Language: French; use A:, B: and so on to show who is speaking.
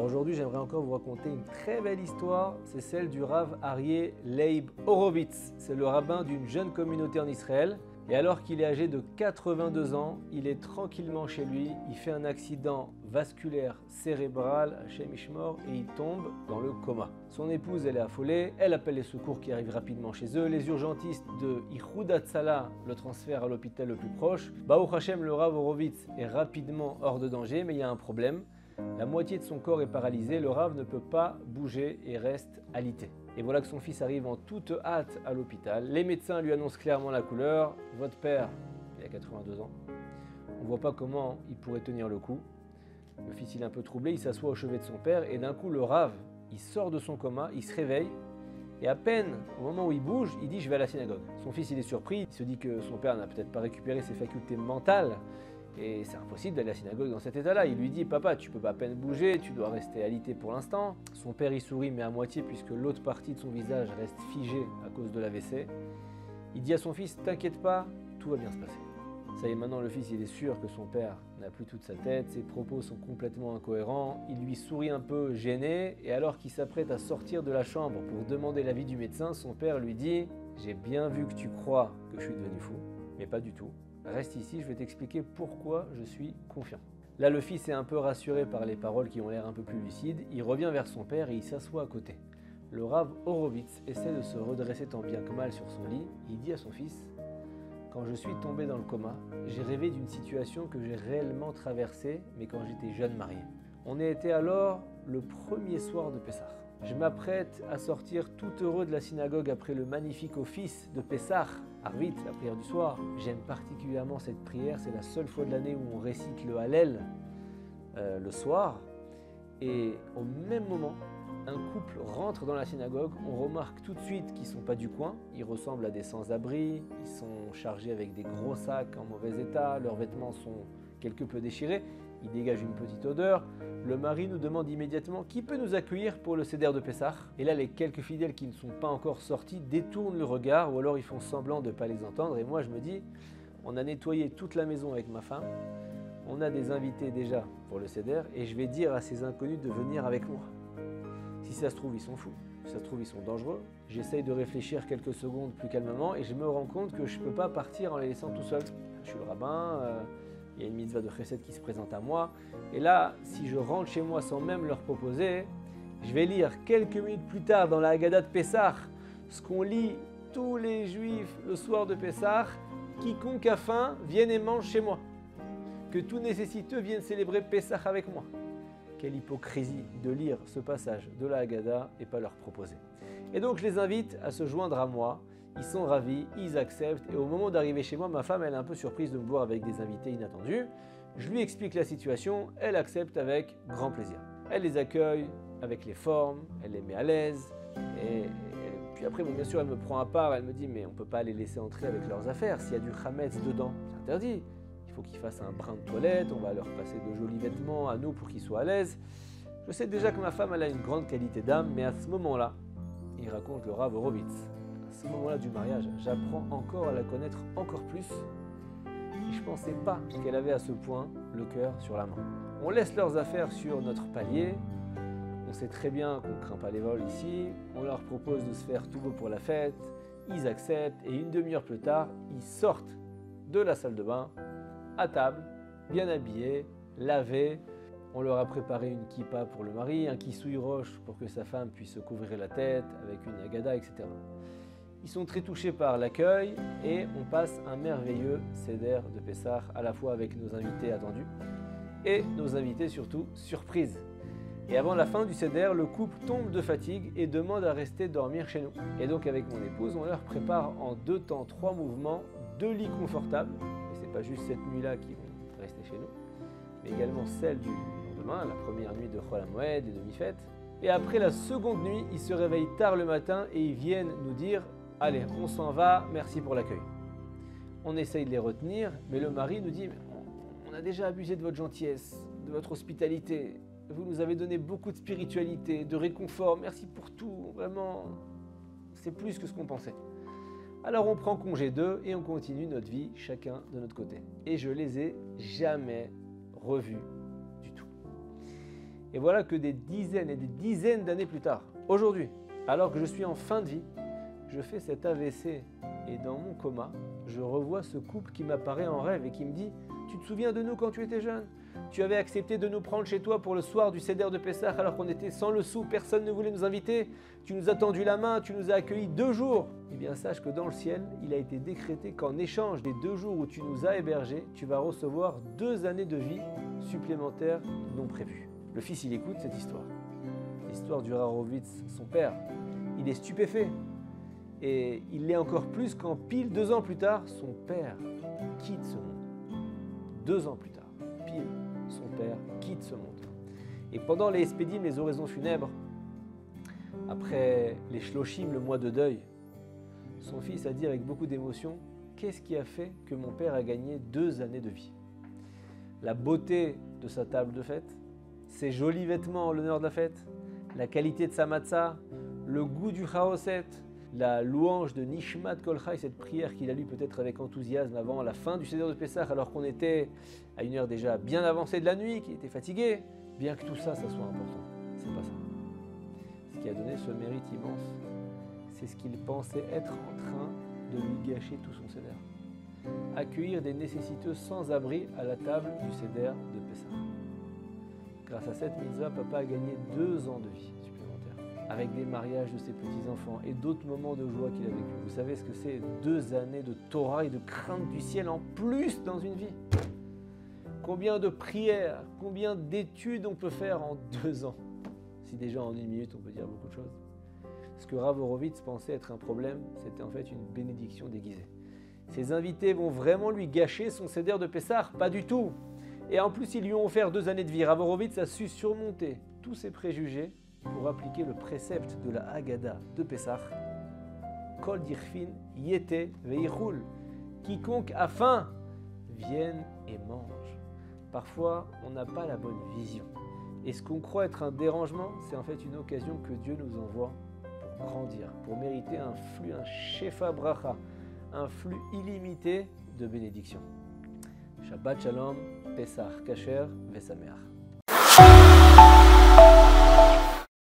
A: Alors aujourd'hui, j'aimerais encore vous raconter une très belle histoire, c'est celle du Rav Aryeh Leib Horowitz. C'est le rabbin d'une jeune communauté en Israël. Et alors qu'il est âgé de 82 ans, il est tranquillement chez lui, il fait un accident vasculaire cérébral, Hashem Ishmor, et il tombe dans le coma. Son épouse, elle est affolée, elle appelle les secours qui arrivent rapidement chez eux, les urgentistes de Ichud Hatzala le transfèrent à l'hôpital le plus proche. Baruch Hashem, le Rav Horowitz est rapidement hors de danger, mais il y a un problème. La moitié de son corps est paralysé, le Rav ne peut pas bouger et reste alité. Et voilà que son fils arrive en toute hâte à l'hôpital. Les médecins lui annoncent clairement la couleur. Votre père, il a 82 ans. On ne voit pas comment il pourrait tenir le coup. Le fils, il est un peu troublé, il s'assoit au chevet de son père et d'un coup, le Rav, il sort de son coma, il se réveille et à peine, au moment où il bouge, il dit « je vais à la synagogue ». Son fils, il est surpris, il se dit que son père n'a peut-être pas récupéré ses facultés mentales et c'est impossible d'aller à la synagogue dans cet état-là. Il lui dit « papa, tu peux pas à peine bouger, tu dois rester alité pour l'instant ». Son père, il sourit mais à moitié puisque l'autre partie de son visage reste figée à cause de l'AVC. Il dit à son fils « t'inquiète pas, tout va bien se passer ». Ça y est, maintenant le fils il est sûr que son père n'a plus toute sa tête, ses propos sont complètement incohérents, il lui sourit un peu gêné et alors qu'il s'apprête à sortir de la chambre pour demander l'avis du médecin, son père lui dit « j'ai bien vu que tu crois que je suis devenu fou, mais pas du tout. Reste ici, je vais t'expliquer pourquoi je suis confiant. » Là le fils est un peu rassuré par les paroles qui ont l'air un peu plus lucides, il revient vers son père et il s'assoit à côté. Le Rav Horowitz essaie de se redresser tant bien que mal sur son lit, il dit à son fils « quand je suis tombé dans le coma, j'ai rêvé d'une situation que j'ai réellement traversée, mais quand j'étais jeune marié. On était alors le premier soir de Pessah. Je m'apprête à sortir tout heureux de la synagogue après le magnifique office de Pessah, Arvit, la prière du soir. J'aime particulièrement cette prière, c'est la seule fois de l'année où on récite le Hallel le soir. Et au même moment, un couple rentre dans la synagogue, on remarque tout de suite qu'ils ne sont pas du coin, ils ressemblent à des sans-abri, ils sont chargés avec des gros sacs en mauvais état, leurs vêtements sont quelque peu déchirés, ils dégagent une petite odeur. Le mari nous demande immédiatement qui peut nous accueillir pour le Seder de Pessah. Et là, les quelques fidèles qui ne sont pas encore sortis détournent le regard ou alors ils font semblant de ne pas les entendre. Et moi, je me dis, on a nettoyé toute la maison avec ma femme, on a des invités déjà pour le Seder et je vais dire à ces inconnus de venir avec moi. Si ça se trouve, ils sont fous. Si ça se trouve, ils sont dangereux. J'essaye de réfléchir quelques secondes plus calmement et je me rends compte que je ne peux pas partir en les laissant tout seuls. Je suis le rabbin, il y a une mitzvah de chesed qui se présente à moi. Et là, si je rentre chez moi sans même leur proposer, je vais lire quelques minutes plus tard dans la Haggadah de Pessah, ce qu'on lit tous les juifs le soir de Pessah, quiconque a faim, vienne et mange chez moi. Que tout nécessiteux vienne célébrer Pessah avec moi. Quelle hypocrisie de lire ce passage de la Haggadah et pas leur proposer. Et donc je les invite à se joindre à moi, ils sont ravis, ils acceptent et au moment d'arriver chez moi, ma femme elle est un peu surprise de me voir avec des invités inattendus. Je lui explique la situation, elle accepte avec grand plaisir. Elle les accueille avec les formes, elle les met à l'aise et puis après bon, bien sûr elle me prend à part, elle me dit mais on ne peut pas les laisser entrer avec leurs affaires, s'il y a du chametz dedans, c'est interdit. Il faut qu'ils fassent un brin de toilette, on va leur passer de jolis vêtements à nous pour qu'ils soient à l'aise. Je sais déjà que ma femme elle a une grande qualité d'âme, mais à ce moment-là, il raconte le Rav Horowitz, à ce moment-là du mariage, j'apprends encore à la connaître encore plus et je ne pensais pas qu'elle avait à ce point le cœur sur la main. On laisse leurs affaires sur notre palier, on sait très bien qu'on ne craint pas les vols ici, on leur propose de se faire tout beau pour la fête, ils acceptent et une demi-heure plus tard, ils sortent de la salle de bain, à table, bien habillés, lavés. On leur a préparé une kippa pour le mari, un kissouille roche pour que sa femme puisse se couvrir la tête avec une Haggadah, etc. Ils sont très touchés par l'accueil et on passe un merveilleux Seder de Pessah à la fois avec nos invités attendus et nos invités surtout surprises. Et avant la fin du Seder, le couple tombe de fatigue et demande à rester dormir chez nous. Et donc avec mon épouse, on leur prépare en 2 temps 3 mouvements 2 lits confortables. C'est pas juste cette nuit-là qui vont rester chez nous, mais également celle du lendemain, la première nuit de Chol HaMoed et de mi-fête. Et après la seconde nuit, ils se réveillent tard le matin et ils viennent nous dire « Allez, on s'en va, merci pour l'accueil ». On essaye de les retenir, mais le mari nous dit « On a déjà abusé de votre gentillesse, de votre hospitalité. Vous nous avez donné beaucoup de spiritualité, de réconfort, merci pour tout, vraiment, c'est plus que ce qu'on pensait ». Alors on prend congé d'eux et on continue notre vie chacun de notre côté. Et je les ai jamais revus du tout. Et voilà que des dizaines et des dizaines d'années plus tard, aujourd'hui, alors que je suis en fin de vie, je fais cet AVC et dans mon coma, je revois ce couple qui m'apparaît en rêve et qui me dit « Tu te souviens de nous quand tu étais jeune ? Tu avais accepté de nous prendre chez toi pour le soir du Seder de Pessah alors qu'on était sans le sou, personne ne voulait nous inviter. Tu nous as tendu la main, tu nous as accueillis 2 jours. Eh bien sache que dans le ciel, il a été décrété qu'en échange des 2 jours où tu nous as hébergés, tu vas recevoir 2 années de vie supplémentaires non prévues. » Le fils, il écoute cette histoire. L'histoire du Rav Horovitz, son père. Il est stupéfait. Et il l'est encore plus quand pile 2 ans plus tard, son père quitte ce monde. 2 ans plus tard, pile, son père quitte ce monde. Et pendant les Espédim, les oraisons funèbres, après les Shloshim, le mois de deuil, son fils a dit avec beaucoup d'émotion « Qu'est-ce qui a fait que mon père a gagné 2 années de vie ?» La beauté de sa table de fête, ses jolis vêtements en l'honneur de la fête, la qualité de sa matzah, le goût du chaoset, la louange de Nishmat Kol Chai, cette prière qu'il a lue peut-être avec enthousiasme avant la fin du Seder de Pessah, alors qu'on était à une heure déjà bien avancée de la nuit, qu'il était fatigué. Bien que tout ça, ça soit important, c'est pas ça. Ce qui a donné ce mérite immense, c'est ce qu'il pensait être en train de lui gâcher tout son Seder. Accueillir des nécessiteux sans abri à la table du Seder de Pessah. Grâce à cette mitzvah, papa a gagné 2 ans de vie supplémentaires, avec des mariages de ses petits-enfants et d'autres moments de joie qu'il a vécu. Vous savez ce que c'est 2 années de Torah et de crainte du ciel en plus dans une vie. Combien de prières, combien d'études on peut faire en 2 ans. Si déjà en 1 minute on peut dire beaucoup de choses. Ce que Rav Horovitz pensait être un problème, c'était en fait une bénédiction déguisée. Ses invités vont vraiment lui gâcher son Seder de Pessah? Pas du tout. Et en plus, ils lui ont offert 2 années de vie. Rav Horovitz a su surmonter tous ses préjugés pour appliquer le précepte de la Haggadah de Pessah. Kol dirfin yete veichul. Quiconque a faim, vienne et mange. Parfois, on n'a pas la bonne vision. Et ce qu'on croit être un dérangement, c'est en fait une occasion que Dieu nous envoie pour grandir, pour mériter un flux, un shefa bracha, un flux illimité de bénédictions. Shabbat Shalom, Pesach Kasher, Vesameach.